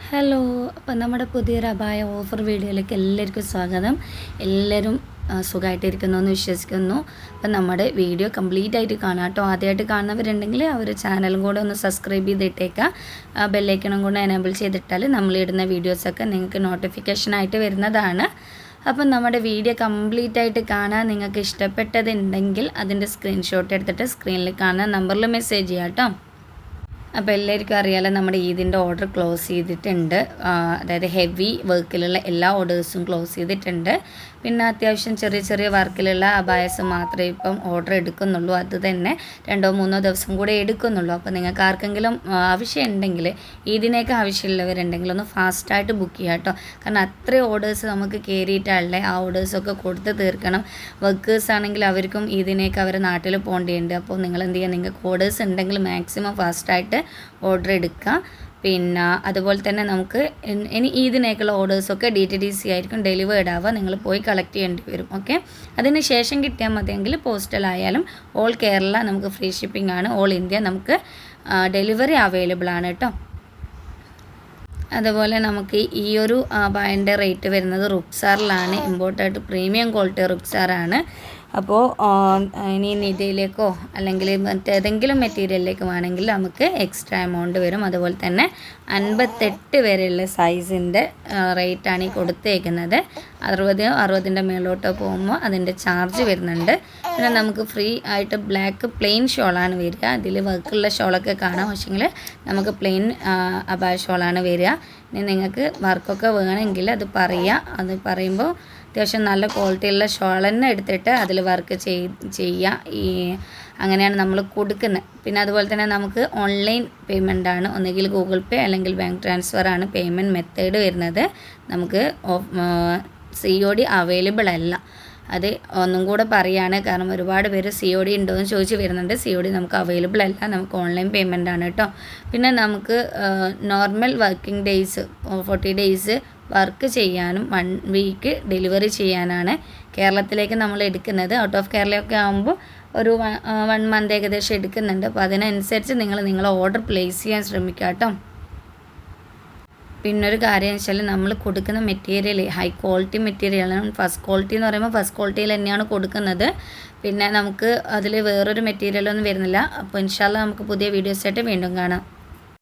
Hello, അപ്പം നമ്മുടെ പുതിയൊരു അബായ ഓഫർ വീഡിയോയിലേക്ക് എല്ലാവർക്കും സ്വാഗതം. എല്ലാവരും സുഖമായിട്ടിരിക്കുന്നു എന്ന് വിശ്വസിക്കുന്നു. അപ്പം നമ്മുടെ വീഡിയോ കംപ്ലീറ്റ് ആയിട്ട് കാണാം കേട്ടോ. ആദ്യമായിട്ട് കാണുന്നവരുണ്ടെങ്കിൽ അവർ ചാനലും കൂടെ ഒന്ന് സബ്സ്ക്രൈബ് ചെയ്തിട്ടേക്കാം. ബെല്ലൈക്കണം കൂടെ എനേബിൾ ചെയ്തിട്ടാൽ നമ്മളിടുന്ന വീഡിയോസൊക്കെ നിങ്ങൾക്ക് നോട്ടിഫിക്കേഷനായിട്ട് വരുന്നതാണ്. അപ്പം നമ്മുടെ വീഡിയോ കംപ്ലീറ്റ് ആയിട്ട് കാണാൻ നിങ്ങൾക്ക് ഇഷ്ടപ്പെട്ടതുണ്ടെങ്കിൽ അതിൻ്റെ സ്ക്രീൻഷോട്ട് എടുത്തിട്ട് സ്ക്രീനിൽ കാണുന്ന നമ്പറിൽ മെസ്സേജ് ചെയ്യാം കേട്ടോ. അപ്പോൾ എല്ലാവർക്കും അറിയാലോ, നമ്മുടെ ഈദിൻ്റെ ഓർഡർ ക്ലോസ് ചെയ്തിട്ടുണ്ട്. അതായത് ഹെവി വർക്കിലുള്ള എല്ലാ ഓർഡേഴ്സും ക്ലോസ് ചെയ്തിട്ടുണ്ട്. പിന്നെ അത്യാവശ്യം ചെറിയ ചെറിയ വർക്കിലുള്ള അബായസ് മാത്രമേ ഇപ്പം ഓർഡർ എടുക്കുന്നുള്ളൂ. അത് തന്നെ 2-3 ദിവസം കൂടെ എടുക്കുന്നുള്ളൂ. അപ്പോൾ നിങ്ങൾക്ക് ആർക്കെങ്കിലും ആവശ്യമുണ്ടെങ്കിൽ, ഈദിനേക്ക് ആവശ്യമുള്ളവരുണ്ടെങ്കിൽ ഒന്ന് ഫാസ്റ്റായിട്ട് ബുക്ക് ചെയ്യാം കേട്ടോ. കാരണം അത്രയും ഓർഡേഴ്സ് നമുക്ക് കയറിയിട്ടാണല്ലേ, ആ ഓർഡേഴ്സൊക്കെ കൊടുത്ത് തീർക്കണം. വർക്കേഴ്സ് ആണെങ്കിൽ അവർക്കും ഈദിനേക്ക് അവരെ നാട്ടിൽ പോകേണ്ടതുണ്ട്. അപ്പോൾ നിങ്ങൾ എന്ത് ചെയ്യുക, നിങ്ങൾക്ക് ഓർഡേഴ്സ് ഉണ്ടെങ്കിൽ മാക്സിമം ഫാസ്റ്റായിട്ട് ഓർഡർ എടുക്കുക. പിന്നെ അതുപോലെ തന്നെ നമുക്ക് ഇനി ഈദിനേക്കുള്ള ഓർഡേഴ്സൊക്കെ DTDC ആയിരിക്കും ഡെലിവേർഡ് ആവുക. നിങ്ങൾ പോയി കളക്ട് ചെയ്യേണ്ടി വരും. ഓക്കെ, അതിന് ശേഷം കിട്ടിയാൽ മതിയെങ്കിൽ പോസ്റ്റലായാലും ഓൾ കേരള നമുക്ക് ഫ്രീ ഷിപ്പിംഗ് ആണ്. ഓൾ ഇന്ത്യ നമുക്ക് ഡെലിവറി അവൈലബിൾ ആണ് കേട്ടോ. അതുപോലെ നമുക്ക് ഈ ഒരു ബാഗിൻ്റെ റേറ്റ് വരുന്നത് റുക്സാറിലാണ്. ഇമ്പോർട്ടായിട്ട് പ്രീമിയം ക്വാളിറ്റി റുക്സാറാണ്. അപ്പോൾ ഇനി നിധിയിലേക്കോ അല്ലെങ്കിൽ മറ്റേതെങ്കിലും മെറ്റീരിയലിലേക്ക് വേണമെങ്കിൽ നമുക്ക് എക്സ്ട്രാ എമൗണ്ട് വരും. അതുപോലെ തന്നെ 58 വരെയുള്ള സൈസിൻ്റെ റേറ്റാണ് ഈ കൊടുത്തേക്കുന്നത്. 60-ൻ്റെ മേലോട്ടോ പോകുമ്പോൾ അതിൻ്റെ ചാർജ് വരുന്നുണ്ട്. പിന്നെ നമുക്ക് ഫ്രീ ആയിട്ട് ബ്ലാക്ക് പ്ലെയിൻ ഷോളാണ് വരിക. അതിൽ വർക്കുള്ള ഷോളൊക്കെ കാണാം, പക്ഷേങ്കിൽ നമുക്ക് പ്ലെയിൻ അബായ ഷോളാണ് വരിക. ഇനി നിങ്ങൾക്ക് വർക്കൊക്കെ വേണമെങ്കിൽ അത് പറയുക. അത് പറയുമ്പോൾ അത്യാവശ്യം നല്ല ക്വാളിറ്റിയുള്ള ഷോൾ തന്നെ എടുത്തിട്ട് അതിൽ വർക്ക് ചെയ്യുക. അങ്ങനെയാണ് നമ്മൾ കൊടുക്കുന്നത്. പിന്നെ അതുപോലെ തന്നെ നമുക്ക് ഓൺലൈൻ പേയ്മെൻ്റ് ആണ്. ഒന്നുകിൽ ഗൂഗിൾ പേ അല്ലെങ്കിൽ ബാങ്ക് ട്രാൻസ്ഫർ ആണ് പേയ്മെൻറ്റ് മെത്തേഡ് വരുന്നത്. നമുക്ക് COD അവൈലബിൾ അല്ല. അത് ഒന്നും കൂടെ പറയുകയാണ്, കാരണം ഒരുപാട് പേര് COD ഉണ്ടോ എന്ന് ചോദിച്ച് വരുന്നുണ്ട്. COD നമുക്ക് അവൈലബിൾ അല്ല, നമുക്ക് ഓൺലൈൻ പേയ്മെൻ്റ് ആണ് കേട്ടോ. പിന്നെ നമുക്ക് normal working days 40 days work ചെയ്യാനും 1 വീക്ക് ഡെലിവറി ചെയ്യാനാണ് കേരളത്തിലേക്ക് നമ്മൾ എടുക്കുന്നത്. ഔട്ട് ഓഫ് കേരളയൊക്കെ ആകുമ്പോൾ ഒരു 1 മന്ത് ഏകദേശം എടുക്കുന്നുണ്ട്. അപ്പോൾ അതിനനുസരിച്ച് നിങ്ങളെ ഓർഡർ പ്ലേസ് ചെയ്യാൻ ശ്രമിക്കുക കേട്ടോ. പിന്നൊരു കാര്യം എന്ന് വെച്ചാൽ നമ്മൾ കൊടുക്കുന്ന മെറ്റീരിയൽ ഹൈ ക്വാളിറ്റി മെറ്റീരിയലാണ്. ഫസ്റ്റ് ക്വാളിറ്റി എന്ന് പറയുമ്പോൾ ഫസ്റ്റ് ക്വാളിറ്റിയിൽ തന്നെയാണ് കൊടുക്കുന്നത്. പിന്നെ നമുക്ക് അതിൽ വേറൊരു മെറ്റീരിയലൊന്നും വരുന്നില്ല. അപ്പോൾ ഇൻഷാല്ലാ നമുക്ക് പുതിയ വീഡിയോസായിട്ട് വീണ്ടും കാണാം.